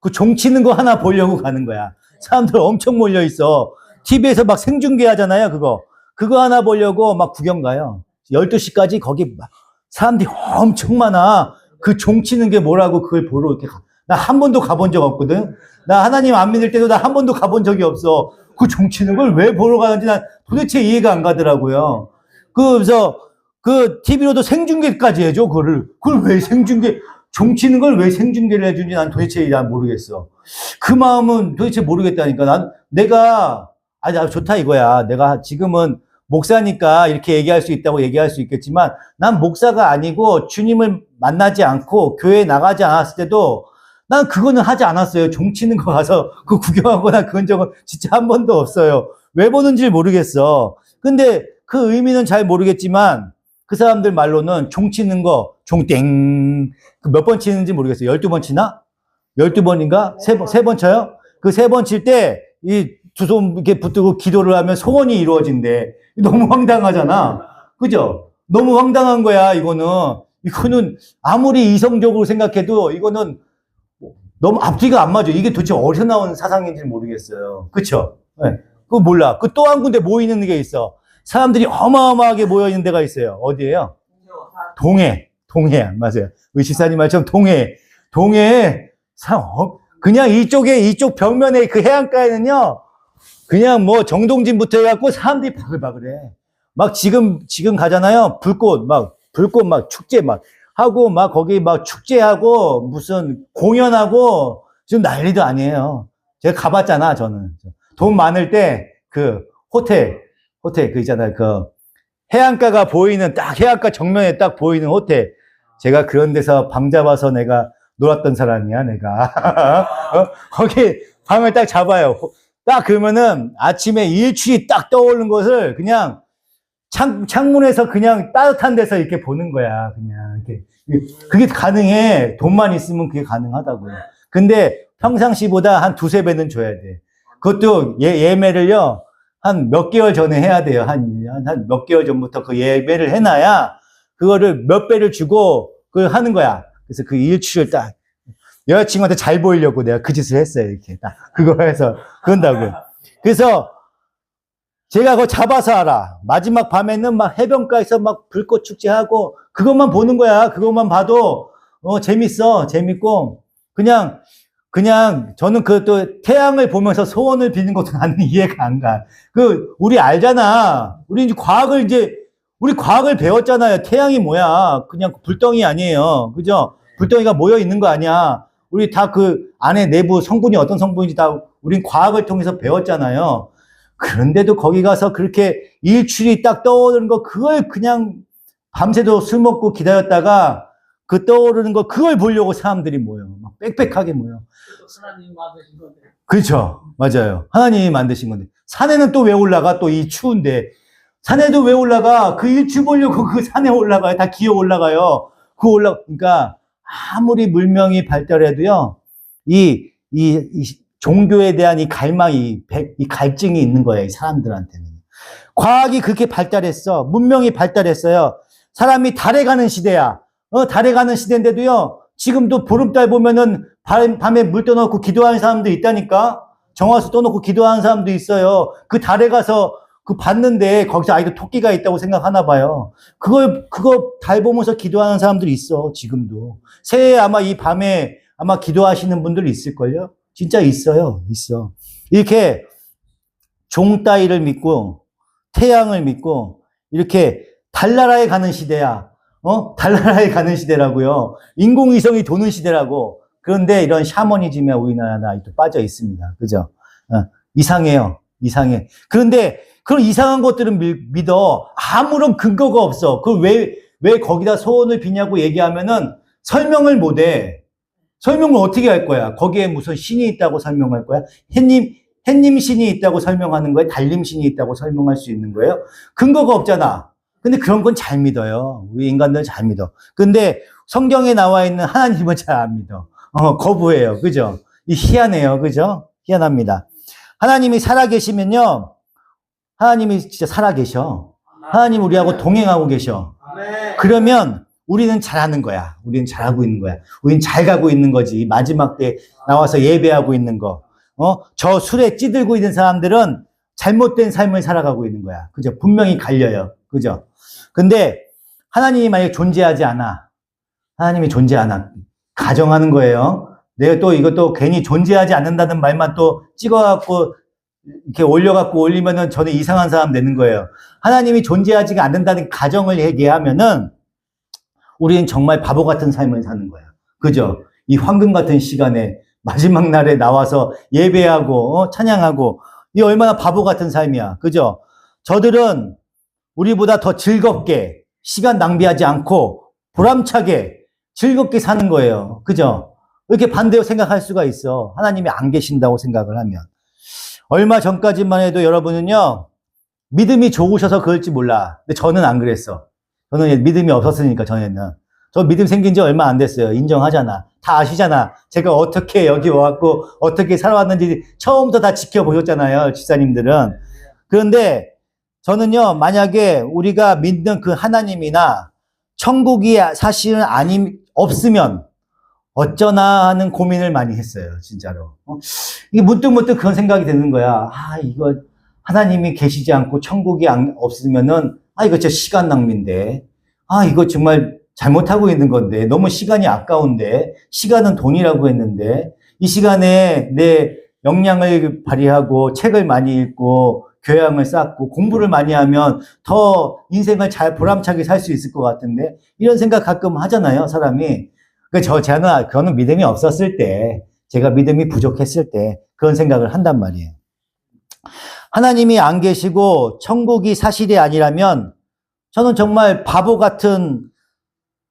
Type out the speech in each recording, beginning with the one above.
그 종치는 거 하나 보려고 가는 거야. 사람들 엄청 몰려 있어. TV에서 막 생중계 하잖아요, 그거. 그거 하나 보려고 막 구경 가요. 12시까지 거기 막 사람들이 엄청 많아. 그 종치는 게 뭐라고 그걸 보러 이렇게 가. 나 한 번도 가본 적 없거든. 나 하나님 안 믿을 때도 나 한 번도 가본 적이 없어. 그 종치는 걸 왜 보러 가는지 난 도대체 이해가 안 가더라고요. 그래서 그 TV로도 생중계까지 해줘, 그걸 왜 생중계, 종치는 걸 왜 생중계를 해주는지 난 도대체 난 모르겠어. 그 마음은 도대체 모르겠다니까. 내가 좋다 이거야. 내가 지금은 목사니까 이렇게 얘기할 수 있다고 얘기할 수 있겠지만, 난 목사가 아니고 주님을 만나지 않고 교회에 나가지 않았을 때도 난 그거는 하지 않았어요. 종치는 거 가서 그 구경하거나 그런 적은 진짜 한 번도 없어요. 왜 보는지 모르겠어. 근데 그 의미는 잘 모르겠지만, 그 사람들 말로는 종치는 거, 종땡. 그 몇 번 치는지 모르겠어요. 12번 치나? 12번인가? 세 번 쳐요? 그 3번 칠 때, 이 두 손 이렇게 붙들고 기도를 하면 소원이 이루어진대. 너무 황당하잖아. 그죠? 너무 황당한 거야, 이거는. 이거는 아무리 이성적으로 생각해도 이거는 너무 앞뒤가 안 맞아. 이게 도대체 어디서 나온 사상인지 모르겠어요. 그쵸? 네. 그거 몰라. 그 또 한 군데 모이는 게 있어. 사람들이 어마어마하게 모여있는 데가 있어요. 어디예요? 동해. 맞아요. 우리 집사님 말처럼 동해에 그냥 이쪽 벽면에 그 해안가에는요, 그냥 뭐 정동진부터 해갖고 사람들이 바글바글해. 막 지금 가잖아요. 불꽃 막 축제 막 하고 막 거기 막 축제하고 무슨 공연하고 지금 난리도 아니에요. 제가 가봤잖아, 저는. 돈 많을 때 그 호텔 그 있잖아요. 그 해안가가 보이는 딱 해안가 정면에 딱 보이는 호텔. 제가 그런 데서 방 잡아서 내가 놀았던 사람이야, 내가. 거기 방을 딱 잡아요. 딱 그러면은 아침에 일출이 딱 떠오르는 것을 그냥 창문에서 그냥 따뜻한 데서 이렇게 보는 거야. 그냥 이렇게. 그게 가능해. 돈만 있으면 그게 가능하다고요. 근데 평상시보다 한 2~3배는 줘야 돼. 그것도 예매를요, 한 몇 개월 전에 해야 돼요. 한 몇 개월 전부터 그 예매를 해놔야 그거를 몇 배를 주고 그걸 하는 거야. 그래서 그 일출을 딱 여자친구한테 잘 보이려고 내가 그 짓을 했어요. 이렇게 딱 그거 해서 그런다고요. 그래서 제가 그거 잡아서 알아. 마지막 밤에는 막 해변가에서 막 불꽃 축제하고 그것만 보는 거야. 그것만 봐도 재밌고 그냥 저는 그 또 태양을 보면서 소원을 비는 것도 나는 이해가 안 가. 우리 알잖아. 우리 과학을 배웠잖아요. 태양이 뭐야? 그냥 불덩이 아니에요. 그죠? 불덩이가 모여 있는 거 아니야. 우리 다 그 안에 내부 성분이 어떤 성분인지 다 우린 과학을 통해서 배웠잖아요. 그런데도 거기 가서 그렇게 일출이 딱 떠오르는 거, 그걸 그냥 밤새도 술 먹고 기다렸다가 그 떠오르는 거, 그걸 보려고 사람들이 모여. 막 빽빽하게 모여. 하나님 만드신 건데. 그렇죠. 맞아요. 하나님이 만드신 건데. 산에는 또 왜 올라가? 또 이 추운데. 산에도 왜 올라가? 그 일출 보려고 그 산에 올라가요. 다 기어 올라가요. 그러니까 아무리 문명이 발달해도요, 이 종교에 대한 이 갈망이, 이 갈증이 있는 거예요. 이 사람들한테는. 과학이 그렇게 발달했어. 문명이 발달했어요. 사람이 달에 가는 시대야. 달에 가는 시대인데도요, 지금도 보름달 보면은 밤에 물 떠놓고 기도하는 사람도 있다니까? 정화수 떠놓고 기도하는 사람도 있어요. 그 달에 가서 그 봤는데 거기서 아이도 토끼가 있다고 생각하나 봐요. 그거 달 보면서 기도하는 사람들이 있어, 지금도. 새해 아마 이 밤에 아마 기도하시는 분들 있을걸요? 진짜 있어요. 이렇게 종 따위를 믿고 태양을 믿고 이렇게 달나라에 가는 시대야. 달나라에 가는 시대라고요. 인공위성이 도는 시대라고. 그런데 이런 샤머니즘에 우리나라는 아직도 빠져 있습니다. 그죠? 이상해요. 그런데 그런 이상한 것들은 믿어. 아무런 근거가 없어. 왜 거기다 소원을 비냐고 얘기하면은 설명을 못 해. 설명을 어떻게 할 거야? 거기에 무슨 신이 있다고 설명할 거야? 햇님 신이 있다고 설명하는 거예요? 달림 신이 있다고 설명할 수 있는 거예요? 근거가 없잖아. 근데 그런 건 잘 믿어요. 우리 인간들은 잘 믿어. 근데 성경에 나와 있는 하나님은 잘 안 믿어. 거부해요. 그죠? 희한해요. 그죠? 희한합니다. 하나님이 살아계시면요, 하나님이 진짜 살아계셔. 하나님 우리하고 동행하고 계셔. 그러면 우리는 잘하는 거야. 우리는 잘하고 있는 거야. 우리는 잘 가고 있는 거지. 마지막 때 나와서 예배하고 있는 거. 저 술에 찌들고 있는 사람들은 잘못된 삶을 살아가고 있는 거야. 그죠? 분명히 갈려요. 그죠? 근데 하나님이 만약에 존재하지 않아. 하나님이 존재 않아. 가정하는 거예요. 내가 또 이것도 괜히 존재하지 않는다는 말만 또 찍어갖고 이렇게 올려갖고 올리면은 저는 이상한 사람 되는 거예요. 하나님이 존재하지가 않는다는 가정을 얘기하면은 우리는 정말 바보 같은 삶을 사는 거야. 그죠? 이 황금 같은 시간에 마지막 날에 나와서 예배하고 찬양하고 이 얼마나 바보 같은 삶이야. 그죠? 저들은 우리보다 더 즐겁게 시간 낭비하지 않고 보람차게 즐겁게 사는 거예요. 그죠? 이렇게 반대로 생각할 수가 있어. 하나님이 안 계신다고 생각을 하면. 얼마 전까지만 해도 여러분은요, 믿음이 좋으셔서 그럴지 몰라. 근데 저는 안 그랬어. 저는 믿음이 없었으니까, 전에는. 저 믿음 생긴 지 얼마 안 됐어요. 인정하잖아. 다 아시잖아. 제가 어떻게 여기 와갖고 어떻게 살아왔는지 처음부터 다 지켜보셨잖아요. 집사님들은. 그런데 저는요, 만약에 우리가 믿는 그 하나님이나 천국이 사실은 없으면 어쩌나 하는 고민을 많이 했어요. 진짜로. 이게 문득문득 그런 생각이 드는 거야. 이거 하나님이 계시지 않고 천국이 없으면은 이거 진짜 시간 낭비인데. 이거 정말 잘못하고 있는 건데. 너무 시간이 아까운데. 시간은 돈이라고 했는데. 이 시간에 내 역량을 발휘하고 책을 많이 읽고 교양을 쌓고 공부를 많이 하면 더 인생을 잘 보람차게 살 수 있을 것 같은데. 이런 생각 가끔 하잖아요. 사람이. 저는 믿음이 없었을 때, 제가 믿음이 부족했을 때 그런 생각을 한단 말이에요. 하나님이 안 계시고 천국이 사실이 아니라면 저는 정말 바보 같은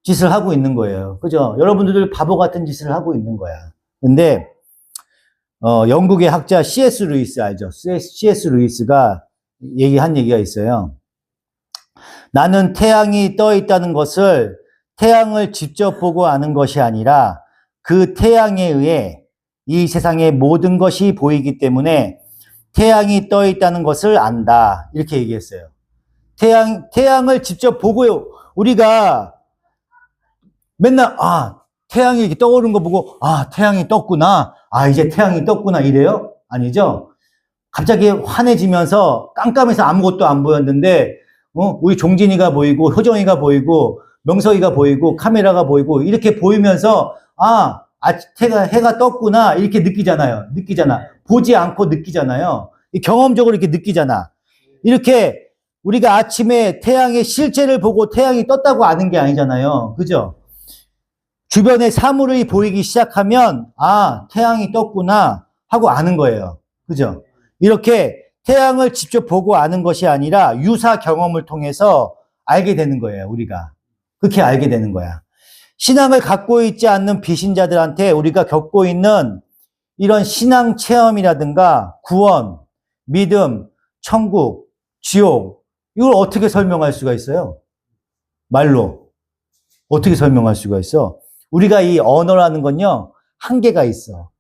짓을 하고 있는 거예요. 그죠? 여러분들 바보 같은 짓을 하고 있는 거야. 근데 영국의 학자 C.S. 루이스 알죠? C.S. 루이스가 얘기한 얘기가 있어요. 나는 태양이 떠 있다는 것을 태양을 직접 보고 아는 것이 아니라 그 태양에 의해 이 세상의 모든 것이 보이기 때문에 태양이 떠 있다는 것을 안다. 이렇게 얘기했어요. 태양을 직접 보고요. 우리가 맨날, 태양이 이렇게 떠오르는 거 보고, 태양이 떴구나. 이제 태양이 떴구나. 이래요? 아니죠? 갑자기 환해지면서 깜깜해서 아무것도 안 보였는데, 우리 종진이가 보이고, 효정이가 보이고, 명석이가 보이고 카메라가 보이고 이렇게 보이면서 해가 떴구나 이렇게 느끼잖아. 보지 않고 느끼잖아요. 경험적으로 이렇게 느끼잖아. 이렇게 우리가 아침에 태양의 실제를 보고 태양이 떴다고 아는 게 아니잖아요. 그죠? 주변에 사물이 보이기 시작하면 태양이 떴구나 하고 아는 거예요. 그죠? 이렇게 태양을 직접 보고 아는 것이 아니라 유사 경험을 통해서 알게 되는 거예요. 우리가. 그렇게 알게 되는 거야. 신앙을 갖고 있지 않는 비신자들한테 우리가 겪고 있는 이런 신앙 체험이라든가 구원, 믿음, 천국, 지옥 이걸 어떻게 설명할 수가 있어요? 말로. 어떻게 설명할 수가 있어? 우리가 이 언어라는 건요. 한계가 있어.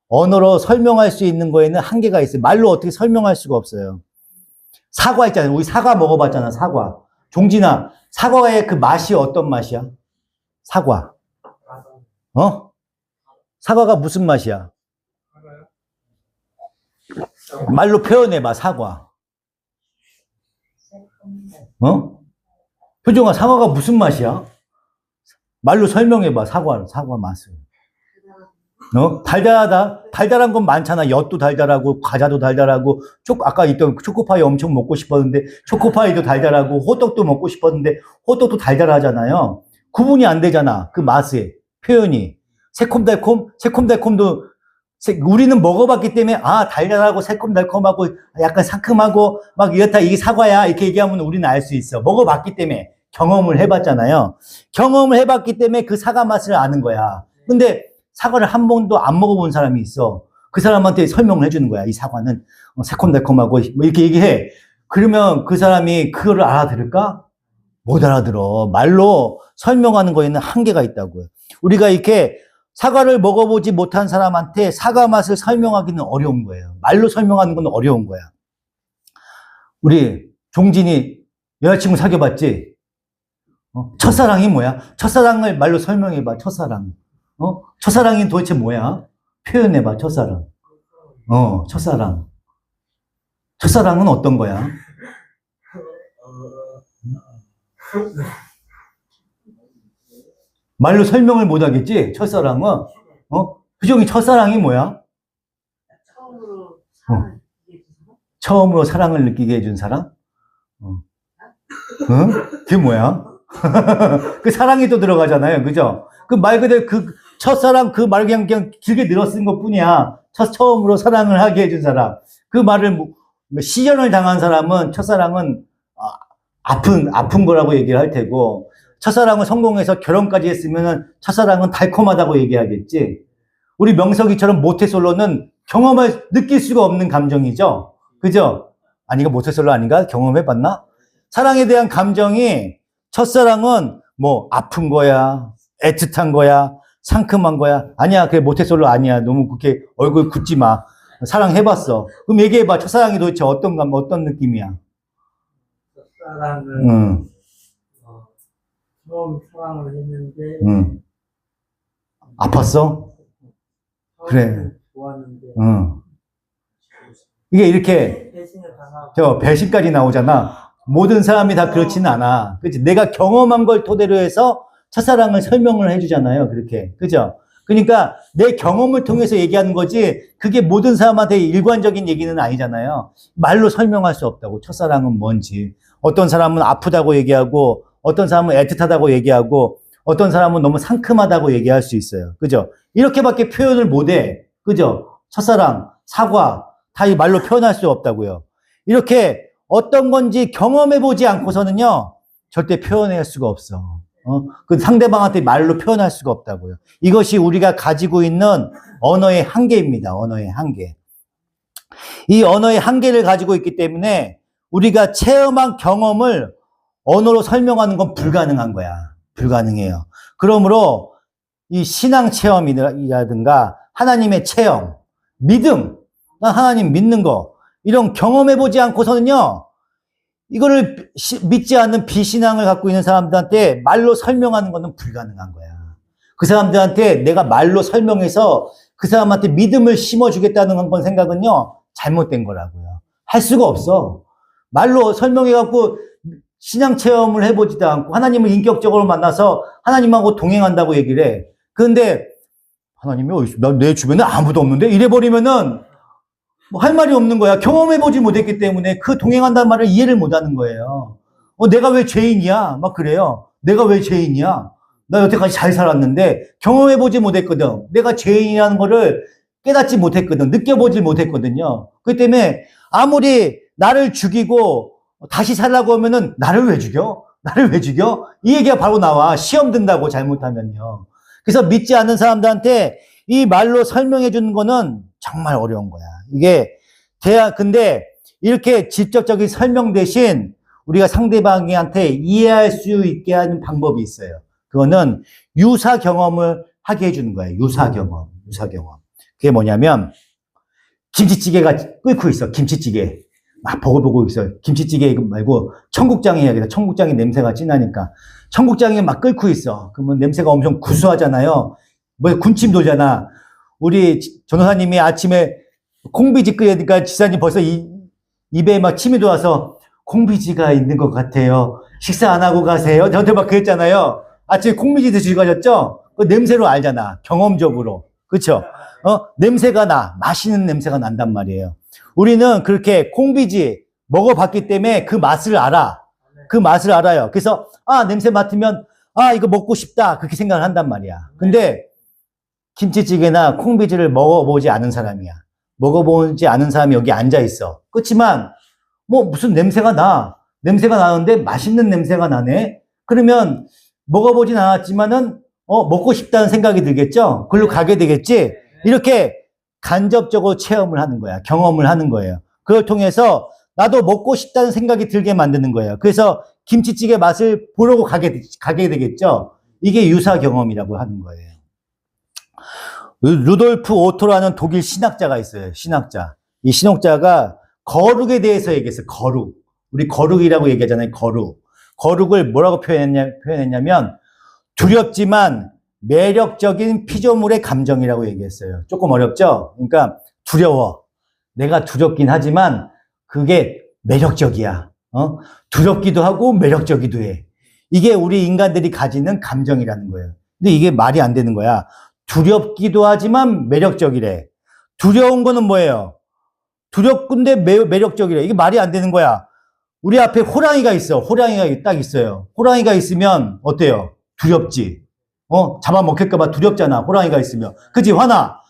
언어로 설명할 수 있는 거에는 한계가 있어요. 말로 어떻게 설명할 수가 없어요. 사과 있잖아요. 우리 사과 먹어봤잖아. 사과. 종진아, 사과의 그 맛이 어떤 맛이야? 사과. 사과가 무슨 맛이야? 말로 표현해봐, 사과. 효정아, 사과가 무슨 맛이야? 말로 설명해봐, 사과 맛을. 달달하다. 달달한 건 많잖아. 엿도 달달하고, 과자도 달달하고, 아까 있던 초코파이 엄청 먹고 싶었는데, 초코파이도 달달하고, 호떡도 먹고 싶었는데, 호떡도 달달하잖아요. 구분이 안 되잖아. 그 맛의 표현이. 새콤달콤? 새콤달콤도, 우리는 먹어봤기 때문에, 달달하고, 새콤달콤하고, 약간 상큼하고, 막 이렇다, 이게 사과야. 이렇게 얘기하면 우리는 알 수 있어. 먹어봤기 때문에. 경험을 해봤잖아요. 경험을 해봤기 때문에 그 사과 맛을 아는 거야. 근데, 사과를 한 번도 안 먹어본 사람이 있어. 그 사람한테 설명을 해주는 거야. 이 사과는 새콤달콤하고 뭐 이렇게 얘기해. 그러면 그 사람이 그거를 알아들을까? 못 알아들어. 말로 설명하는 거에는 한계가 있다고요. 우리가 이렇게 사과를 먹어보지 못한 사람한테 사과 맛을 설명하기는 어려운 거예요. 말로 설명하는 건 어려운 거야. 우리 종진이 여자친구 사귀어봤지? 첫사랑이 뭐야? 첫사랑을 말로 설명해봐, 첫사랑. 첫사랑이 도대체 뭐야? 표현해봐, 첫사랑. 첫사랑. 첫사랑은 어떤 거야? 말로 설명을 못 하겠지? 첫사랑은? 규정이 첫사랑이 뭐야? 처음으로 처음으로 사랑을 느끼게 해준 사람? 응? 그게 뭐야? 그 사랑이 또 들어가잖아요. 그죠? 그 말 그대로 그 첫사랑 그 말 그냥 길게 늘어 쓴 것 뿐이야. 처음으로 사랑을 하게 해준 사람. 그 말을 시련을 당한 사람은 첫사랑은 아픈 거라고 얘기를 할 테고, 첫사랑은 성공해서 결혼까지 했으면은 첫사랑은 달콤하다고 얘기하겠지. 우리 명석이처럼 모태솔로는 경험을 느낄 수가 없는 감정이죠. 그죠? 아니가 모태솔로 아닌가? 경험해봤나? 사랑에 대한 감정이 첫사랑은 뭐 아픈 거야, 애틋한 거야, 상큼한 거야. 아니야, 그게 모태솔로 아니야. 너무 그렇게 얼굴 굳지 마. 사랑해봤어. 그럼 얘기해봐. 첫사랑이 도대체 어떤 느낌이야? 첫사랑은 처음 사랑을 했는데 아팠어? 그래. 좋았는데 이게 이렇게 배신을 당하고 저 배신까지 나오잖아. 모든 사람이 다 그렇지는 않아. 그치? 내가 경험한 걸 토대로 해서 첫사랑을 설명을 해주잖아요. 그렇게. 그죠? 그러니까 내 경험을 통해서 얘기하는 거지, 그게 모든 사람한테 일관적인 얘기는 아니잖아요. 말로 설명할 수 없다고. 첫사랑은 뭔지. 어떤 사람은 아프다고 얘기하고, 어떤 사람은 애틋하다고 얘기하고, 어떤 사람은 너무 상큼하다고 얘기할 수 있어요. 그죠? 이렇게밖에 표현을 못 해. 그죠? 첫사랑, 사과, 다 이 말로 표현할 수 없다고요. 이렇게 어떤 건지 경험해보지 않고서는요, 절대 표현할 수가 없어. 그 상대방한테 말로 표현할 수가 없다고요. 이것이 우리가 가지고 있는 언어의 한계입니다. 언어의 한계. 이 언어의 한계를 가지고 있기 때문에 우리가 체험한 경험을 언어로 설명하는 건 불가능한 거야. 불가능해요. 그러므로 이 신앙 체험이라든가 하나님의 체험, 믿음, 하나님 믿는 거, 이런 경험해보지 않고서는요, 이거를 믿지 않는 비신앙을 갖고 있는 사람들한테 말로 설명하는 것은 불가능한 거야. 그 사람들한테 내가 말로 설명해서 그 사람한테 믿음을 심어주겠다는 건 생각은요, 잘못된 거라고요. 할 수가 없어. 말로 설명해갖고 신앙 체험을 해보지도 않고 하나님을 인격적으로 만나서 하나님하고 동행한다고 얘기를 해. 그런데 하나님이 어디 있어? 내 주변에 아무도 없는데? 이래버리면은 뭐 할 말이 없는 거야. 경험해보지 못했기 때문에 그 동행한다는 말을 이해를 못하는 거예요. 내가 왜 죄인이야? 막 그래요. 내가 왜 죄인이야? 나 여태까지 잘 살았는데 경험해보지 못했거든. 내가 죄인이라는 거를 깨닫지 못했거든. 느껴보지 못했거든요. 그렇기 때문에 아무리 나를 죽이고 다시 살라고 하면은 나를 왜 죽여? 나를 왜 죽여? 이 얘기가 바로 나와. 시험 든다고 잘못하면요. 그래서 믿지 않는 사람들한테 이 말로 설명해 주는 거는 정말 어려운 거야. 이게 근데 이렇게 직접적인 설명 대신 우리가 상대방한테 이해할 수 있게 하는 방법이 있어요. 그거는 유사 경험을 하게 해주는 거예요. 유사 경험. 그게 뭐냐면 김치찌개가 끓고 있어. 김치찌개. 막 보고 있어요. 김치찌개 말고 청국장이 해야겠다. 청국장이 냄새가 진하니까. 청국장이 막 끓고 있어. 그러면 냄새가 엄청 구수하잖아요. 뭐 군침 돌잖아. 우리 전도사님이 아침에 콩비지 끓이니까 지사님 벌써 입에 막 침이 돌아서 콩비지가 있는 것 같아요. 식사 안 하고 가세요. 저한테 막 그랬잖아요. 아침에 콩비지 드시고 가셨죠? 그 냄새로 알잖아. 경험적으로. 그쵸? 냄새가 맛있는 냄새가 난단 말이에요. 우리는 그렇게 콩비지 먹어봤기 때문에 그 맛을 알아. 그 맛을 알아요. 그래서, 냄새 맡으면, 이거 먹고 싶다. 그렇게 생각을 한단 말이야. 근데, 김치찌개나 콩비지를 먹어보지 않은 사람이야. 먹어보지 않은 사람이 여기 앉아있어. 그렇지만, 무슨 냄새가 나. 냄새가 나는데 맛있는 냄새가 나네. 그러면, 먹어보진 않았지만은, 먹고 싶다는 생각이 들겠죠? 그걸로 가게 되겠지? 이렇게 간접적으로 체험을 하는 거야. 경험을 하는 거예요. 그걸 통해서 나도 먹고 싶다는 생각이 들게 만드는 거예요. 그래서 김치찌개 맛을 보려고 가게 되겠죠? 이게 유사 경험이라고 하는 거예요. 루돌프 오토라는 독일 신학자가 있어요. 신학자. 이 신학자가 거룩에 대해서 얘기했어요. 거룩. 우리 거룩이라고 얘기하잖아요. 거룩. 거룩을 뭐라고 표현했냐면 두렵지만 매력적인 피조물의 감정이라고 얘기했어요. 조금 어렵죠? 그러니까 두려워. 내가 두렵긴 하지만 그게 매력적이야. 두렵기도 하고 매력적이기도 해. 이게 우리 인간들이 가지는 감정이라는 거예요. 근데 이게 말이 안 되는 거야. 두렵기도 하지만 매력적이래. 두려운 거는 뭐예요? 두렵근데 매력적이래. 이게 말이 안 되는 거야. 우리 앞에 호랑이가 있어. 호랑이가 딱 있어요. 호랑이가 있으면 어때요? 두렵지. 잡아먹힐까봐 두렵잖아. 호랑이가 있으면. 그치? 화나.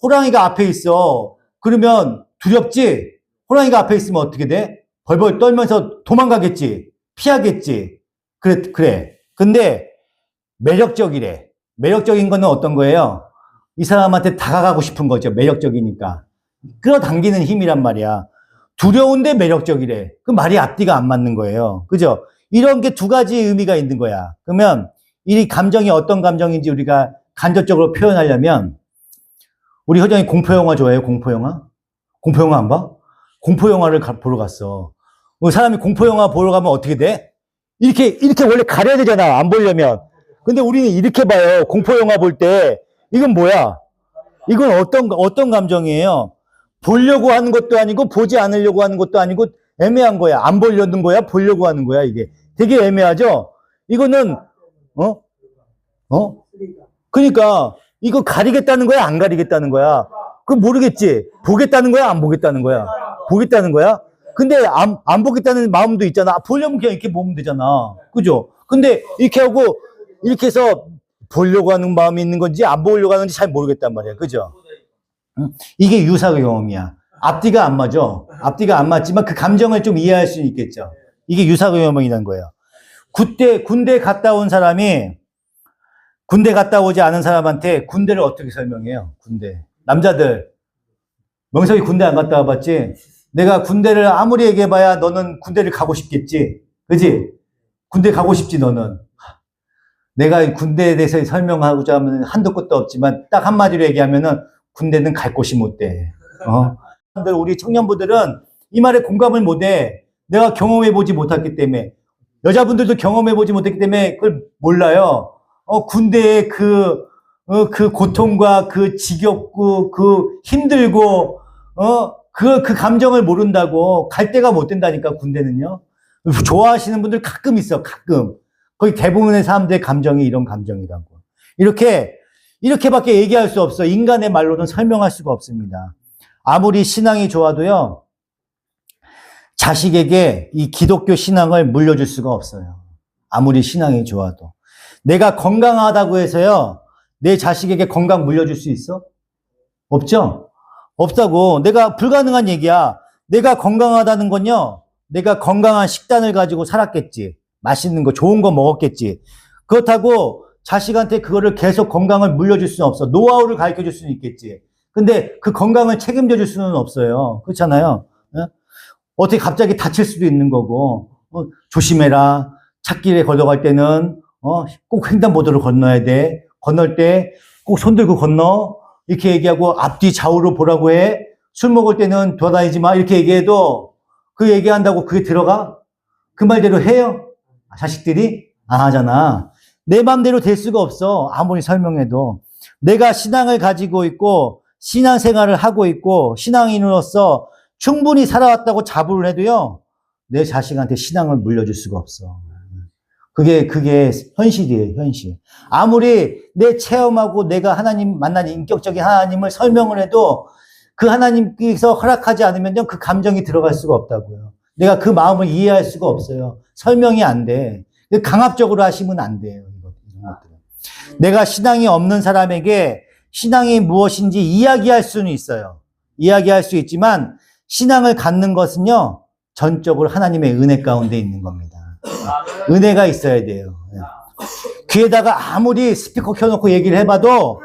호랑이가 앞에 있어. 그러면 두렵지? 호랑이가 앞에 있으면 어떻게 돼? 벌벌 떨면서 도망가겠지. 피하겠지. 그래. 근데 매력적이래. 매력적인 거는 어떤 거예요? 이 사람한테 다가가고 싶은 거죠. 매력적이니까. 끌어당기는 힘이란 말이야. 두려운데 매력적이래. 그 말이 앞뒤가 안 맞는 거예요. 그죠? 이런 게 두 가지 의미가 있는 거야. 그러면 이 감정이 어떤 감정인지 우리가 간접적으로 표현하려면 우리 효정이 공포영화 좋아해요? 공포영화? 공포영화 안 봐? 공포영화를 보러 갔어. 사람이 공포영화 보러 가면 어떻게 돼? 이렇게 원래 가려야 되잖아. 안 보려면. 근데 우리는 이렇게 봐요. 공포영화 볼 때. 이건 뭐야? 이건 어떤 감정이에요? 보려고 하는 것도 아니고 보지 않으려고 하는 것도 아니고 애매한 거야. 안 보려는 거야? 보려고 하는 거야, 이게. 되게 애매하죠? 이거는 그러니까 이거 가리겠다는 거야, 안 가리겠다는 거야? 그럼 모르겠지. 보겠다는 거야, 안 보겠다는 거야? 보겠다는 거야? 근데 안 보겠다는 마음도 있잖아. 보려면 그냥 이렇게 보면 되잖아. 그죠? 근데 이렇게 하고 이렇게 해서 보려고 하는 마음이 있는 건지 안 보려고 하는지 잘 모르겠단 말이야. 그죠? 이게 유사 경험이야. 앞뒤가 안 맞아. 앞뒤가 안 맞지만 그 감정을 좀 이해할 수 있겠죠. 이게 유사 경험이라는 거예요. 군대 갔다 온 사람이 군대 갔다 오지 않은 사람한테 군대를 어떻게 설명해요? 군대. 남자들. 명석이 군대 안 갔다 와봤지? 내가 군대를 아무리 얘기해봐야 너는 군대를 가고 싶겠지? 그지? 군대 가고 싶지, 너는. 내가 군대에 대해서 설명하고자 하면 한도 끝도 없지만 딱 한마디로 얘기하면은 군대는 갈 곳이 못 돼. 우리 청년부들은 이 말에 공감을 못 해. 내가 경험해보지 못했기 때문에. 여자분들도 경험해보지 못했기 때문에 그걸 몰라요. 군대의 그 고통과 그 지겹고 그 힘들고, 그 감정을 모른다고 갈 데가 못 된다니까, 군대는요. 좋아하시는 분들 가끔 있어, 가끔. 거의 대부분의 사람들의 감정이 이런 감정이라고. 이렇게밖에 얘기할 수 없어. 인간의 말로는 설명할 수가 없습니다. 아무리 신앙이 좋아도요, 자식에게 이 기독교 신앙을 물려줄 수가 없어요. 아무리 신앙이 좋아도. 내가 건강하다고 해서요, 내 자식에게 건강 물려줄 수 있어? 없죠? 없다고. 내가 불가능한 얘기야. 내가 건강하다는 건요, 내가 건강한 식단을 가지고 살았겠지. 맛있는 거, 좋은 거 먹었겠지. 그렇다고 자식한테 그거를 계속 건강을 물려줄 수는 없어. 노하우를 가르쳐 줄 수는 있겠지. 근데 그 건강을 책임져 줄 수는 없어요. 그렇잖아요. 어떻게 갑자기 다칠 수도 있는 거고, 조심해라. 찻길에 걸어갈 때는, 꼭 횡단보도를 건너야 돼. 건널 때 꼭 손 들고 건너. 이렇게 얘기하고 앞뒤 좌우로 보라고 해. 술 먹을 때는 돌아다니지 마. 이렇게 얘기해도 그 얘기한다고 그게 들어가? 그 말대로 해요? 자식들이? 안 하잖아. 내 맘대로 될 수가 없어. 아무리 설명해도. 내가 신앙을 가지고 있고, 신앙생활을 하고 있고, 신앙인으로서 충분히 살아왔다고 자부를 해도요, 내 자식한테 신앙을 물려줄 수가 없어. 그게 현실이에요, 현실. 아무리 내 체험하고 내가 하나님 만난 인격적인 하나님을 설명을 해도 그 하나님께서 허락하지 않으면 그 감정이 들어갈 수가 없다고요. 내가 그 마음을 이해할 수가 없어요. 설명이 안 돼. 강압적으로 하시면 안 돼요, 이런 것들은. 내가 신앙이 없는 사람에게 신앙이 무엇인지 이야기할 수는 있어요. 이야기할 수 있지만 신앙을 갖는 것은요, 전적으로 하나님의 은혜 가운데 있는 겁니다. 은혜가 있어야 돼요. 귀에다가 아무리 스피커 켜놓고 얘기를 해봐도,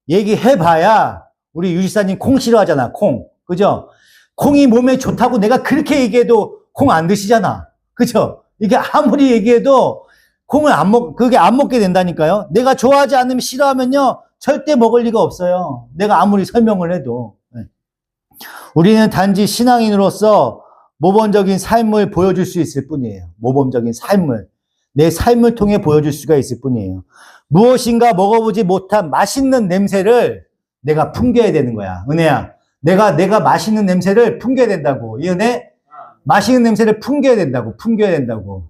얘기해봐야, 우리 유지사님 콩 싫어하잖아, 콩. 그죠? 콩이 몸에 좋다고 내가 그렇게 얘기해도 콩 안 드시잖아. 그죠? 이게 아무리 얘기해도 콩을 그게 안 먹게 된다니까요. 내가 좋아하지 않으면 싫어하면요, 절대 먹을 리가 없어요. 내가 아무리 설명을 해도. 우리는 단지 신앙인으로서 모범적인 삶을 보여줄 수 있을 뿐이에요. 모범적인 삶을. 내 삶을 통해 보여줄 수가 있을 뿐이에요. 무엇인가 먹어보지 못한 맛있는 냄새를 내가 풍겨야 되는 거야. 은혜야. 내가 맛있는 냄새를 풍겨야 된다고. 이 은혜? 맛있는 냄새를 풍겨야 된다고.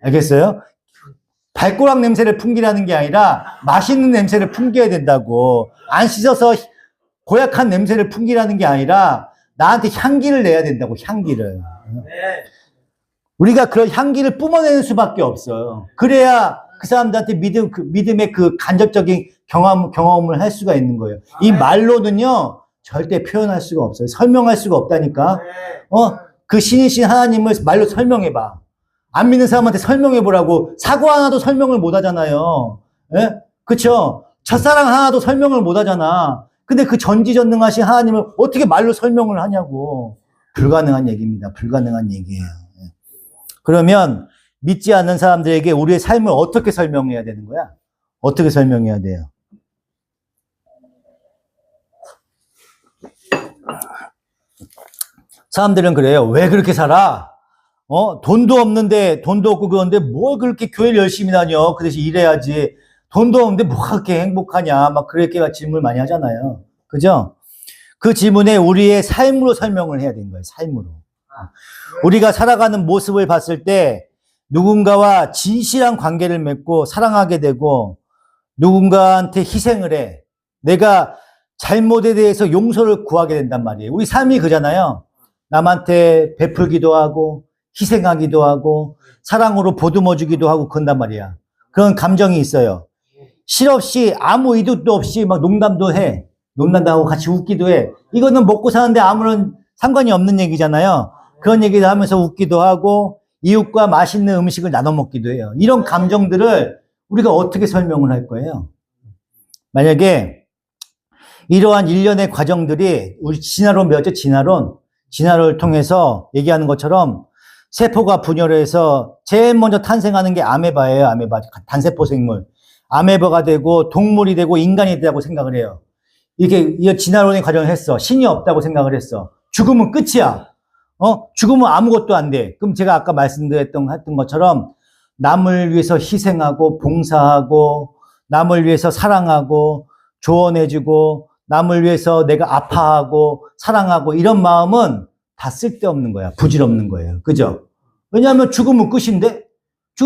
알겠어요? 발꼬락 냄새를 풍기라는 게 아니라 맛있는 냄새를 풍겨야 된다고. 안 씻어서 고약한 냄새를 풍기라는 게 아니라 나한테 향기를 내야 된다고, 향기를. 우리가 그런 향기를 뿜어내는 수밖에 없어요. 그래야 그 사람들한테 믿음의 그 간접적인 경험을 할 수가 있는 거예요. 이 말로는요, 절대 표현할 수가 없어요. 설명할 수가 없다니까. 그 신이신 하나님을 말로 설명해봐. 안 믿는 사람한테 설명해보라고. 사고 하나도 설명을 못 하잖아요. 예? 그쵸? 첫사랑 하나도 설명을 못 하잖아. 근데 그 전지전능하신 하나님을 어떻게 말로 설명을 하냐고. 불가능한 얘기입니다. 불가능한 얘기예요. 그러면 믿지 않는 사람들에게 우리의 삶을 어떻게 설명해야 되는 거야? 어떻게 설명해야 돼요? 사람들은 그래요. 왜 그렇게 살아? 돈도 없는데, 돈도 없고 그런데 뭘 그렇게 교회를 열심히 다녀? 그 대신 일해야지. 돈도 없는데 뭐가 그렇게 행복하냐? 막 그렇게 질문을 많이 하잖아요. 그죠? 그 질문에 우리의 삶으로 설명을 해야 되는 거예요. 삶으로. 우리가 살아가는 모습을 봤을 때 누군가와 진실한 관계를 맺고 사랑하게 되고 누군가한테 희생을 해. 내가 잘못에 대해서 용서를 구하게 된단 말이에요. 우리 삶이 그잖아요. 남한테 베풀기도 하고 희생하기도 하고 사랑으로 보듬어주기도 하고 그런단 말이야. 그런 감정이 있어요. 실없이 아무 의도도 없이 막 농담도 해. 농담도 하고 같이 웃기도 해. 이거는 먹고 사는데 아무런 상관이 없는 얘기잖아요. 그런 얘기를 하면서 웃기도 하고 이웃과 맛있는 음식을 나눠 먹기도 해요. 이런 감정들을 우리가 어떻게 설명을 할 거예요? 만약에 이러한 일련의 과정들이 우리 진화론 배웠죠? 진화론을 통해서 얘기하는 것처럼 세포가 분열해서 제일 먼저 탄생하는 게 아메바예요. 아메바, 단세포 생물. 아메바가 되고 동물이 되고 인간이 되라고 생각을 해요. 이게 진화론의 과정을 했어. 신이 없다고 생각을 했어. 죽으면 끝이야. 죽으면 아무것도 안 돼. 그럼 제가 아까 했던 것처럼 남을 위해서 희생하고 봉사하고 남을 위해서 사랑하고 조언해주고 남을 위해서 내가 아파하고 사랑하고 이런 마음은 다 쓸데없는 거야. 부질없는 거예요. 그죠? 왜냐하면 죽으면 끝인데?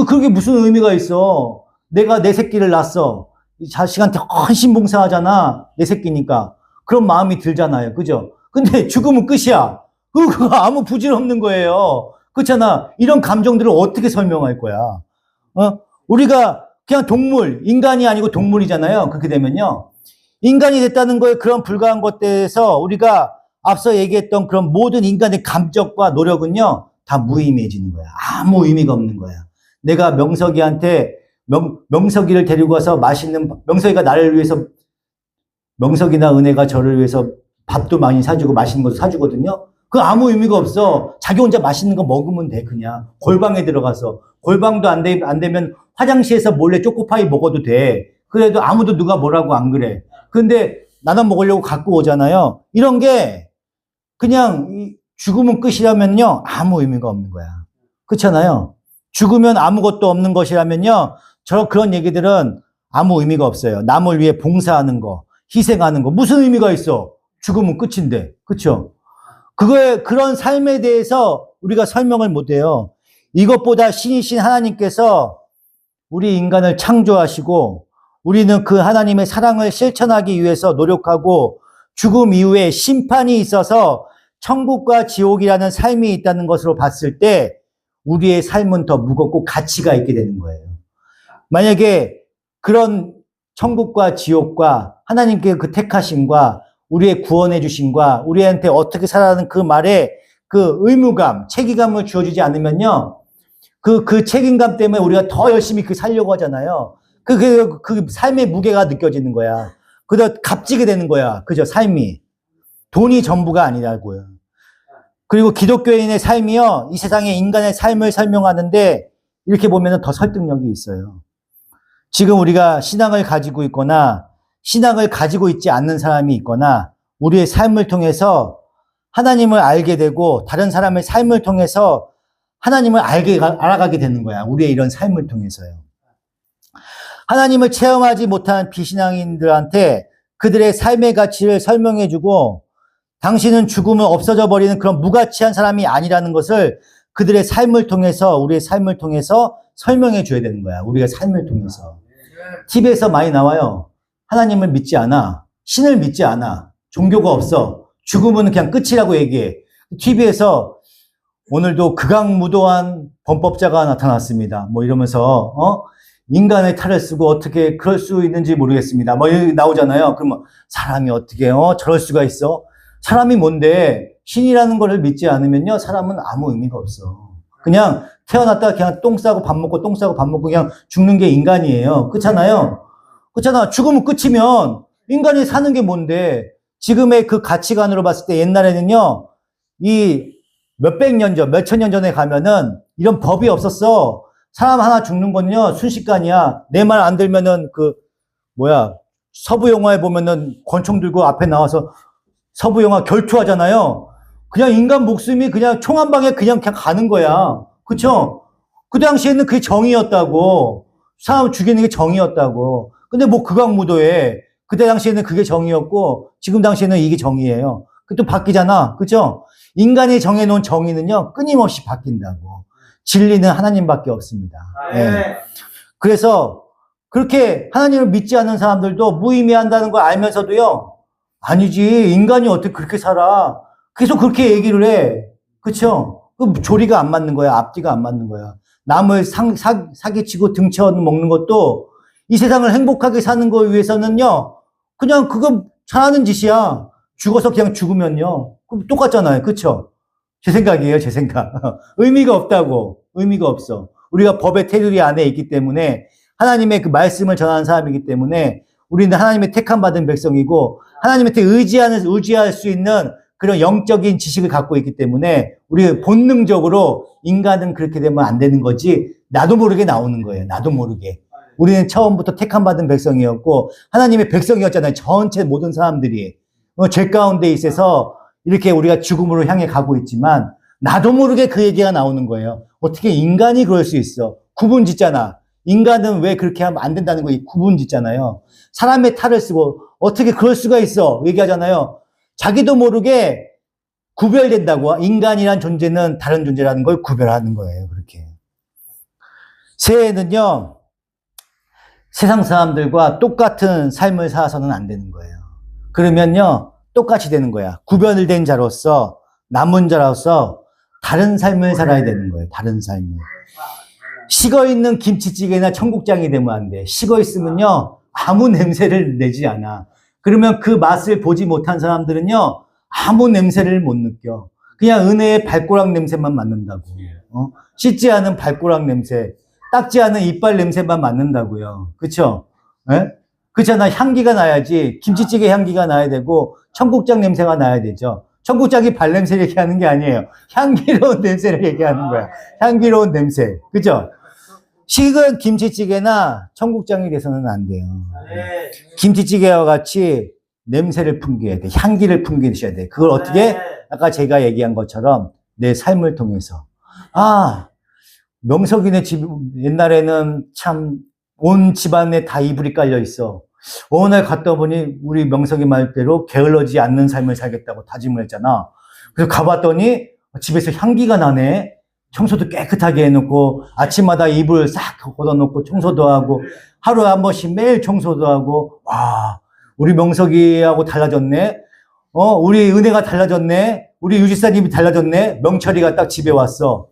그게 무슨 의미가 있어? 내가 내 새끼를 낳았어. 이 자식한테 헌신 봉사하잖아. 내 새끼니까. 그런 마음이 들잖아요. 그죠? 근데 죽으면 끝이야. 그거 아무 부질없는 거예요. 그렇잖아. 이런 감정들을 어떻게 설명할 거야? 우리가 그냥 인간이 아니고 동물이잖아요. 그렇게 되면요. 인간이 됐다는 거에 그런 불가한 것들에서 우리가 앞서 얘기했던 그런 모든 인간의 감정과 노력은요, 다 무의미해지는 거야. 아무 의미가 없는 거야. 내가 명석이한테 명석이를 데리고 와서 명석이가 나를 위해서, 명석이나 은혜가 저를 위해서 밥도 많이 사주고 맛있는 것도 사주거든요. 그 아무 의미가 없어. 자기 혼자 맛있는 거 먹으면 돼, 그냥. 골방에 들어가서. 골방도 안 되면 화장실에서 몰래 초코파이 먹어도 돼. 그래도 아무도 누가 뭐라고 안 그래. 근데 나눠 먹으려고 갖고 오잖아요. 이런 게 그냥 죽으면 끝이라면요, 아무 의미가 없는 거야. 그렇잖아요. 죽으면 아무것도 없는 것이라면요, 그런 얘기들은 아무 의미가 없어요. 남을 위해 봉사하는 거, 희생하는 거, 무슨 의미가 있어? 죽으면 끝인데. 그렇죠? 그런 삶에 대해서 우리가 설명을 못 해요. 이것보다 신이신 하나님께서 우리 인간을 창조하시고 우리는 그 하나님의 사랑을 실천하기 위해서 노력하고 죽음 이후에 심판이 있어서 천국과 지옥이라는 삶이 있다는 것으로 봤을 때 우리의 삶은 더 무겁고 가치가 있게 되는 거예요. 만약에 그런 천국과 지옥과 하나님께 그 택하심과 우리의 구원해 주심과 우리한테 어떻게 살아가는 그 말에 그 의무감, 책임감을 주어주지 않으면요. 그 책임감 때문에 우리가 더 열심히 살려고 하잖아요. 그 삶의 무게가 느껴지는 거야. 그래서 값지게 되는 거야. 그죠? 삶이. 돈이 전부가 아니라고요. 그리고 기독교인의 삶이요. 이 세상의 인간의 삶을 설명하는데 이렇게 보면 더 설득력이 있어요. 지금 우리가 신앙을 가지고 있거나 신앙을 가지고 있지 않는 사람이 있거나 우리의 삶을 통해서 하나님을 알게 되고 다른 사람의 삶을 통해서 하나님을 알아가게 되는 거야. 우리의 이런 삶을 통해서요. 하나님을 체험하지 못한 비신앙인들한테 그들의 삶의 가치를 설명해주고 당신은 죽으면 없어져 버리는 그런 무가치한 사람이 아니라는 것을 그들의 삶을 통해서 우리의 삶을 통해서 설명해 줘야 되는 거야. 우리가 삶을 통해서. TV에서 많이 나와요. 하나님을 믿지 않아. 신을 믿지 않아. 종교가 없어. 죽으면 그냥 끝이라고 얘기해. TV에서 오늘도 극악무도한 범법자가 나타났습니다. 뭐 이러면서 인간의 탈을 쓰고 어떻게 그럴 수 있는지 모르겠습니다. 뭐 이렇게 나오잖아요. 그러면 사람이 어떻게 저럴 수가 있어? 사람이 뭔데 신이라는 거를 믿지 않으면요 사람은 아무 의미가 없어. 그냥 태어났다가 그냥 똥 싸고 밥 먹고 똥 싸고 밥 먹고 그냥 죽는 게 인간이에요. 그렇잖아요. 그렇잖아. 죽으면 끝이면 인간이 사는 게 뭔데. 지금의 그 가치관으로 봤을 때 옛날에는요 이 몇백 년 전, 몇천 년 전에 가면은 이런 법이 없었어. 사람 하나 죽는 건요 순식간이야. 내 말 안 들면은 서부 영화에 보면은 권총 들고 앞에 나와서 서부 영화 결투하잖아요. 그냥 인간 목숨이 그냥 총 한 방에 그냥 가는 거야. 그쵸? 그 당시에는 그게 정의였다고. 사람 죽이는 게 정의였다고. 근데 뭐 극악무도해. 그때 당시에는 그게 정의였고 지금 당시에는 이게 정의예요. 그 또 바뀌잖아. 그쵸? 인간이 정해놓은 정의는요 끊임없이 바뀐다고. 진리는 하나님밖에 없습니다. 네. 그래서 그렇게 하나님을 믿지 않는 사람들도 무의미한다는 걸 알면서도요 아니지 인간이 어떻게 그렇게 살아. 계속 그렇게 얘기를 해. 그쵸? 그 조리가 안 맞는 거야. 앞뒤가 안 맞는 거야. 남을 사기치고 등쳐 먹는 것도 이 세상을 행복하게 사는 거 위해서는요 그냥 그거 잘하는 짓이야. 죽어서 그냥 죽으면요 그럼 똑같잖아요. 그쵸? 제 생각이에요. 제 생각. 의미가 없다고. 의미가 없어. 우리가 법의 테두리 안에 있기 때문에 하나님의 그 말씀을 전하는 사람이기 때문에 우리는 하나님의 택함 받은 백성이고 하나님한테 의지할 수 있는 그런 영적인 지식을 갖고 있기 때문에 우리 본능적으로 인간은 그렇게 되면 안 되는 거지 나도 모르게 나오는 거예요. 나도 모르게. 우리는 처음부터 택함 받은 백성이었고 하나님의 백성이었잖아요. 전체 모든 사람들이. 죄 가운데 있어서 이렇게 우리가 죽음으로 향해 가고 있지만 나도 모르게 그 얘기가 나오는 거예요. 어떻게 인간이 그럴 수 있어? 구분 짓잖아. 인간은 왜 그렇게 하면 안 된다는 거 구분 짓잖아요. 사람의 탈을 쓰고 어떻게 그럴 수가 있어? 얘기하잖아요. 자기도 모르게 구별된다고. 인간이란 존재는 다른 존재라는 걸 구별하는 거예요. 그렇게. 새해는요. 세상 사람들과 똑같은 삶을 살아서는 안 되는 거예요. 그러면요. 똑같이 되는 거야. 구별된 자로서 남은 자로서 다른 삶을 살아야 되는 거예요. 다른 삶을. 식어 있는 김치찌개나 청국장이 되면 안 돼. 식어 있으면요. 아무 냄새를 내지 않아. 그러면 그 맛을 보지 못한 사람들은요. 아무 냄새를 못 느껴. 그냥 은혜의 발꼬락 냄새만 맡는다고. 씻지 않은 발꼬락 냄새, 닦지 않은 이빨 냄새만 맡는다고요. 그쵸? 예? 그렇잖아. 향기가 나야지. 김치찌개 향기가 나야 되고 청국장 냄새가 나야 되죠. 청국장이 발냄새를 얘기하는 게 아니에요. 향기로운 냄새를 얘기하는 거야. 향기로운 냄새. 그죠? 식은 김치찌개나 청국장이 돼서는 안 돼요. 김치찌개와 같이 냄새를 풍겨야 돼. 향기를 풍기셔야 돼. 그걸 어떻게? 아까 제가 얘기한 것처럼 내 삶을 통해서. 명석이네 집, 옛날에는 참 온 집안에 다 이불이 깔려 있어. 어느 날 갔다 보니 우리 명석이 말대로 게을러지지 않는 삶을 살겠다고 다짐을 했잖아. 그래서 가봤더니 집에서 향기가 나네. 청소도 깨끗하게 해놓고 아침마다 이불 싹 걷어놓고 청소도 하고 하루에 한 번씩 매일 청소도 하고. 와, 우리 명석이하고 달라졌네. 우리 은혜가 달라졌네. 우리 유지사님이 달라졌네. 명철이가 딱 집에 왔어.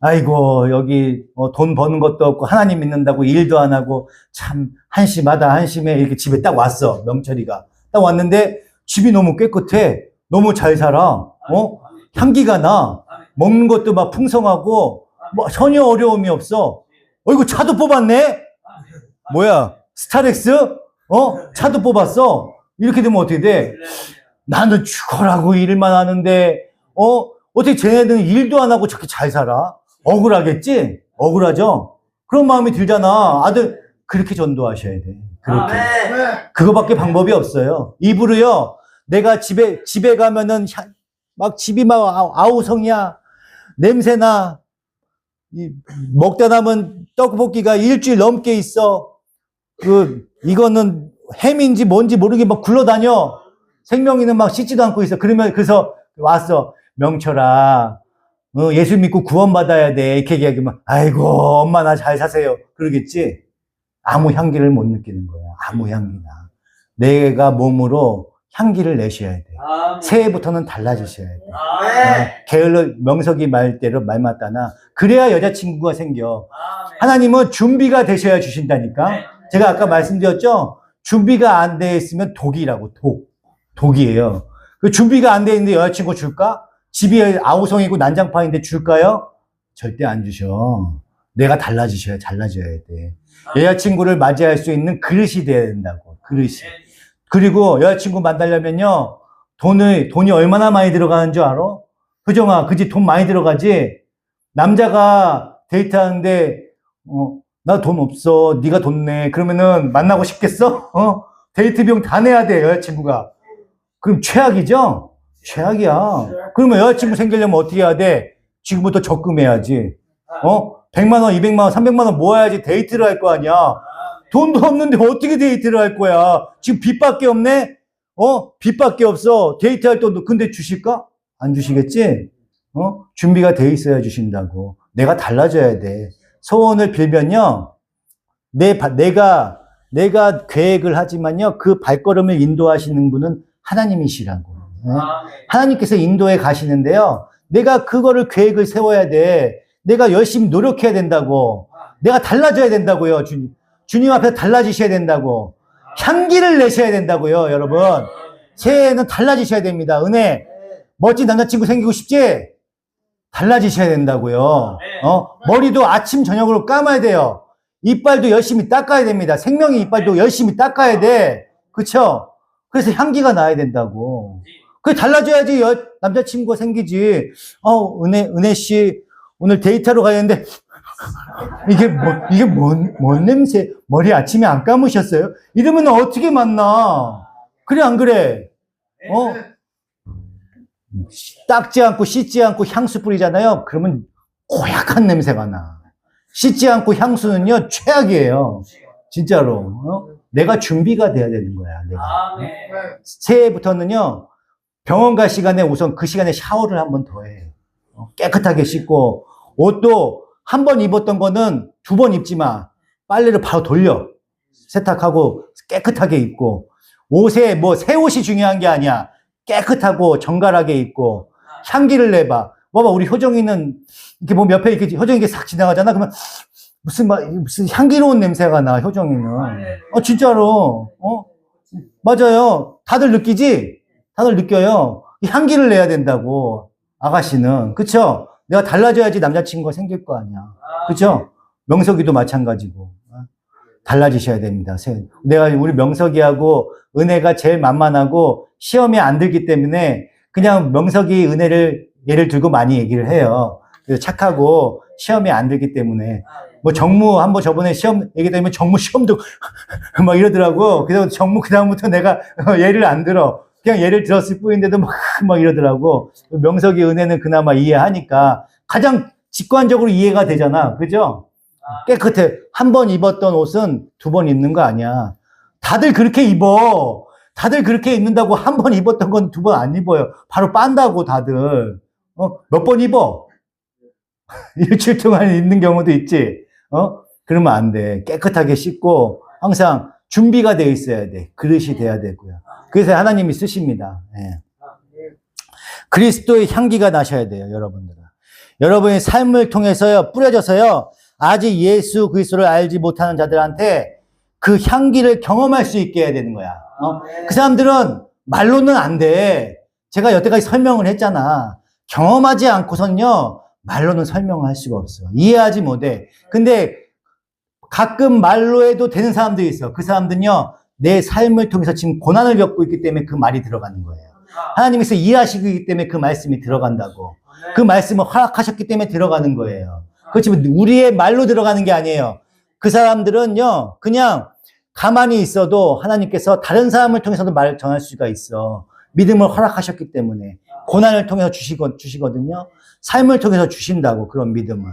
아이고 여기 돈 버는 것도 없고 하나님 믿는다고 일도 안 하고 참 한심하다 한심해. 이렇게 집에 딱 왔어. 명철이가 딱 왔는데 집이 너무 깨끗해. 너무 잘 살아. 향기가 나. 먹는 것도 막 풍성하고 뭐 전혀 어려움이 없어. 이거 차도 뽑았네. 뭐야 스타렉스? 차도 뽑았어. 이렇게 되면 어떻게 돼? 나는 죽어라고 일만 하는데 어떻게 쟤네들은 일도 안 하고 저렇게 잘 살아? 억울하겠지? 억울하죠? 그런 마음이 들잖아. 아들, 그렇게 전도하셔야 돼. 그렇게. 그거밖에 방법이 없어요. 입으로요, 내가 집에 가면은 막 집이 막 아우성이야. 냄새나. 먹다 남은 떡볶이가 일주일 넘게 있어. 이거는 햄인지 뭔지 모르게 막 굴러다녀. 생명이는 막 씻지도 않고 있어. 그래서 왔어. 명철아, 예수 믿고 구원받아야 돼. 이렇게 얘기하면, 아이고, 엄마 나 잘 사세요. 그러겠지? 아무 향기를 못 느끼는 거야. 아무 향기나. 내가 몸으로 향기를 내셔야 돼. 새해부터는 달라지셔야 돼. 게을러 명석이 말대로 말 맞다나. 그래야 여자친구가 생겨. 하나님은 준비가 되셔야 주신다니까. 제가 아까 말씀드렸죠? 준비가 안 돼 있으면 독이라고, 독이에요. 그 준비가 안 돼 있는데 여자친구 줄까? 집이 아우성이고 난장판인데 줄까요? 절대 안 주셔. 내가 달라져야 돼. 여자친구를 맞이할 수 있는 그릇이 돼야 된다고. 그릇이. 그리고 여자친구 만나려면요, 돈이 얼마나 많이 들어가는 줄 알아? 효정아, 그지? 돈 많이 들어가지? 남자가 데이트하는데, 나 돈 없어. 네가 돈 내. 그러면은 만나고 싶겠어? 데이트 비용 다 내야 돼, 여자친구가. 그럼 최악이죠? 최악이야. 그러면 여자친구 생기려면 어떻게 해야 돼? 지금부터 적금해야지. 100만 원, 200만 원, 300만 원 모아야지 데이트를 할 거 아니야. 돈도 없는데 어떻게 데이트를 할 거야? 지금 빚밖에 없네? 빚밖에 없어. 데이트할 돈도 근데 주실까? 안 주시겠지? 준비가 돼 있어야 주신다고. 내가 달라져야 돼. 소원을 빌면요, 내가 계획을 하지만요, 그 발걸음을 인도하시는 분은 하나님이시라고. 하나님께서 인도해 가시는데요, 내가 그거를 계획을 세워야 돼. 내가 열심히 노력해야 된다고. 내가 달라져야 된다고요. 주님 앞에 달라지셔야 된다고. 향기를 내셔야 된다고요, 여러분. 새해에는 달라지셔야 됩니다. 은혜, 멋진 남자친구 생기고 싶지? 달라지셔야 된다고요. 머리도 아침 저녁으로 감아야 돼요. 이빨도 열심히 닦아야 됩니다. 생명의 이빨도 열심히 닦아야 돼. 그쵸? 그래서 향기가 나야 된다고. 그게 달라져야지 남자친구가 생기지. 은혜 씨, 오늘 데이트하러 가야되는데, 이게 뭔 냄새? 머리 아침에 안 감으셨어요? 이러면 어떻게 만나? 그래, 안 그래? 닦지 않고 씻지 않고 향수 뿌리잖아요. 그러면 고약한 냄새가 나. 씻지 않고 향수는요, 최악이에요. 진짜로. 내가 준비가 돼야 되는 거야, 내가. 새해부터는요, 병원 갈 시간에 우선 그 시간에 샤워를 한 번 더 해. 깨끗하게 씻고, 옷도 한 번 입었던 거는 2번 입지 마. 빨래를 바로 돌려. 세탁하고 깨끗하게 입고. 옷에 새 옷이 중요한 게 아니야. 깨끗하고 정갈하게 입고 향기를 내봐. 봐봐, 우리 효정이는 이렇게 뭐 옆에 이렇게 효정이 이렇게 싹 지나가잖아. 그러면 무슨 향기로운 냄새가 나, 효정이는. 진짜로. 맞아요. 다들 느끼지? 다들 느껴요. 이 향기를 내야 된다고, 아가씨는. 그쵸? 내가 달라져야지 남자친구가 생길 거 아니야. 그쵸? 명석이도 마찬가지고. 달라지셔야 됩니다. 우리 명석이하고 은혜가 제일 만만하고 시험에 안 들기 때문에 그냥 명석이 은혜를 예를 들고 많이 얘기를 해요. 그래서 착하고 시험에 안 들기 때문에. 뭐 정무 한번 저번에 시험 얘기되면 정무 시험도 막 이러더라고. 그래서 정무 그다음부터 내가 예를 안 들어. 그냥 예를 들었을 뿐인데도 막 이러더라고. 명석이 은혜는 그나마 이해하니까 가장 직관적으로 이해가 되잖아. 그죠? 깨끗해. 한 번 입었던 옷은 2번 입는 거 아니야. 다들 그렇게 입어. 다들 그렇게 입는다고 한 번 입었던 건 2번 안 입어요. 바로 빤다고 다들. 몇 번 입어? 일주일 동안 입는 경우도 있지. 그러면 안 돼. 깨끗하게 씻고 항상 준비가 돼 있어야 돼. 그릇이 돼야 되고요. 그래서 하나님이 쓰십니다. 예. 그리스도의 향기가 나셔야 돼요, 여러분들은. 여러분의 삶을 통해서요, 뿌려져서요, 아직 예수 그리스도를 알지 못하는 자들한테 그 향기를 경험할 수 있게 해야 되는 거야. 그 사람들은 말로는 안 돼. 제가 여태까지 설명을 했잖아. 경험하지 않고선요, 말로는 설명을 할 수가 없어. 이해하지 못해. 근데 가끔 말로 해도 되는 사람들이 있어. 그 사람들은요, 내 삶을 통해서 지금 고난을 겪고 있기 때문에 그 말이 들어가는 거예요. 하나님께서 일하시기 때문에 그 말씀이 들어간다고. 그 말씀을 허락하셨기 때문에 들어가는 거예요. 그렇지만 우리의 말로 들어가는 게 아니에요. 그 사람들은요, 그냥 가만히 있어도 하나님께서 다른 사람을 통해서도 말을 전할 수가 있어. 믿음을 허락하셨기 때문에. 고난을 통해서 주시거든요. 삶을 통해서 주신다고, 그런 믿음을.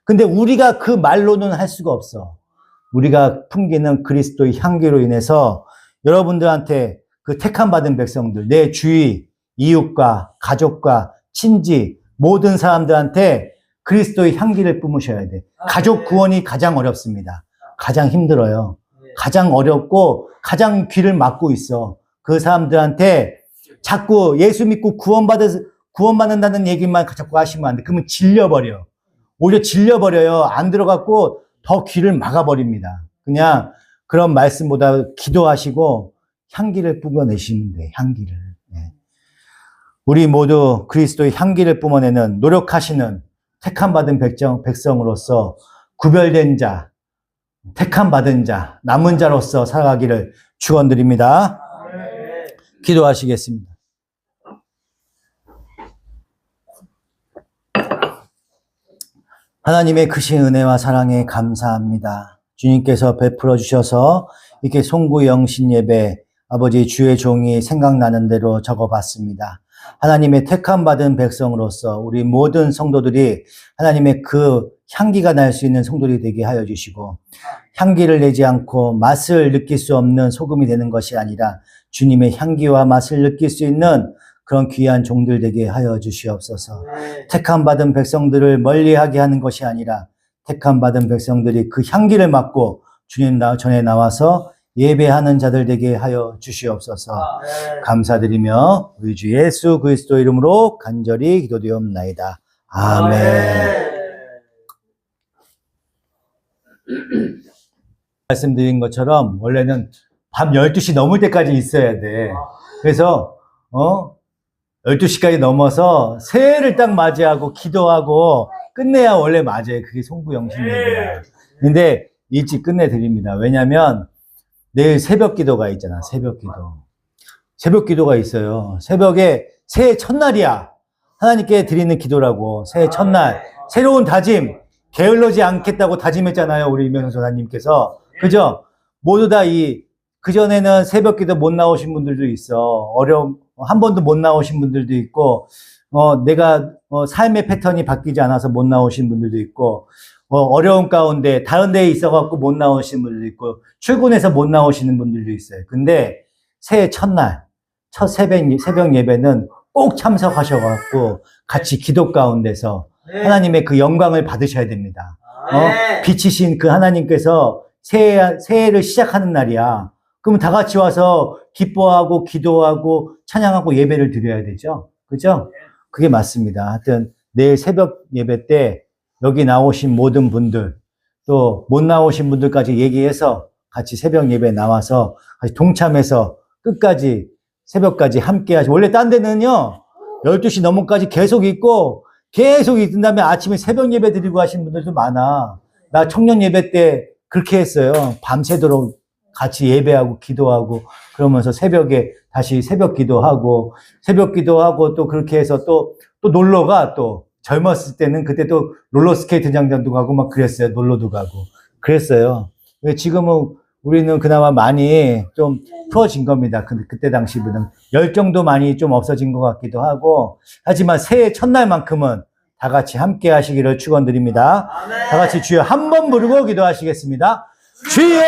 근데 우리가 그 말로는 할 수가 없어. 우리가 풍기는 그리스도의 향기로 인해서 여러분들한테 그 택함 받은 백성들, 내 주위, 이웃과 가족과 친지, 모든 사람들한테 그리스도의 향기를 뿜으셔야 돼. 가족 구원이 가장 어렵습니다. 가장 힘들어요. 가장 어렵고 가장 귀를 막고 있어. 그 사람들한테 자꾸 예수 믿고 구원받는다는 얘기만 자꾸 하시면 안 돼. 그러면 질려버려. 오히려 질려버려요. 안 들어갔고 더 귀를 막아버립니다. 그냥 그런 말씀보다 기도하시고 향기를 뿜어내시면 돼. 향기를. 네. 우리 모두 그리스도의 향기를 뿜어내는 노력하시는 택함 받은 백성으로서 구별된 자, 택함 받은 자, 남은 자로서 살아가기를 축원드립니다. 기도하시겠습니다. 하나님의 크신 은혜와 사랑에 감사합니다. 주님께서 베풀어 주셔서 이렇게 송구 영신 예배 아버지 주의 종이 생각나는 대로 적어봤습니다. 하나님의 택함 받은 백성으로서 우리 모든 성도들이 하나님의 그 향기가 날 수 있는 성도들이 되게 하여 주시고, 향기를 내지 않고 맛을 느낄 수 없는 소금이 되는 것이 아니라 주님의 향기와 맛을 느낄 수 있는 그런 귀한 종들 되게 하여 주시옵소서. 택함 받은 백성들을 멀리하게 하는 것이 아니라 택함 받은 백성들이 그 향기를 맡고 주님 전에 나와서 예배하는 자들 되게 하여 주시옵소서. 감사드리며 우리 주 예수 그리스도 이름으로 간절히 기도드리옵나이다. 아멘. 말씀드린 것처럼 원래는 밤 12시 넘을 때까지 있어야 돼. 그래서 12시까지 넘어서 새해를 딱 맞이하고 기도하고 끝내야 원래 맞아요. 그게 송구영신예배야. 근데 일찍 끝내드립니다. 왜냐면 내일 새벽 기도가 있잖아. 새벽 기도. 새벽 기도가 있어요. 새벽에 새해 첫날이야. 하나님께 드리는 기도라고. 새해 첫날. 새로운 다짐. 게을러지 않겠다고 다짐했잖아요. 우리 이명선 전사님께서. 그죠? 모두 다 그전에는 새벽 기도 못 나오신 분들도 있어. 한 번도 못 나오신 분들도 있고, 내가, 삶의 패턴이 바뀌지 않아서 못 나오신 분들도 있고, 어려운 가운데 다른 데에 있어갖고 못 나오신 분들도 있고, 출근해서 못 나오시는 분들도 있어요. 근데 새해 첫날, 첫 새벽 예배는 꼭 참석하셔갖고, 같이 기도 가운데서 하나님의 그 영광을 받으셔야 됩니다. 빛이신 그 하나님께서 새해를 시작하는 날이야. 그럼 다 같이 와서 기뻐하고 기도하고 찬양하고 예배를 드려야 되죠. 그죠? 그게 맞습니다. 하여튼 내일 새벽 예배 때 여기 나오신 모든 분들, 또 못 나오신 분들까지 얘기해서 같이 새벽 예배 나와서 같이 동참해서 끝까지 새벽까지 함께 하시고, 원래 딴 데는요 12시 넘어까지 계속 있고 계속 있던 다음에 아침에 새벽 예배 드리고 하신 분들도 많아. 나 청년 예배 때 그렇게 했어요. 밤새도록 같이 예배하고 기도하고 그러면서 새벽에 다시 새벽 기도하고 또 그렇게 해서 또 놀러가, 또 젊었을 때는 그때 또 롤러스케이트 장장도 가고 막 그랬어요. 놀러도 가고 그랬어요. 지금은 우리는 그나마 많이 좀 풀어진 겁니다. 근데 그때 당시보다는 열정도 많이 좀 없어진 것 같기도 하고, 하지만 새해 첫날만큼은 다 같이 함께 하시기를 축원드립니다. 다 같이 주여 한 번 부르고 기도하시겠습니다. 주여!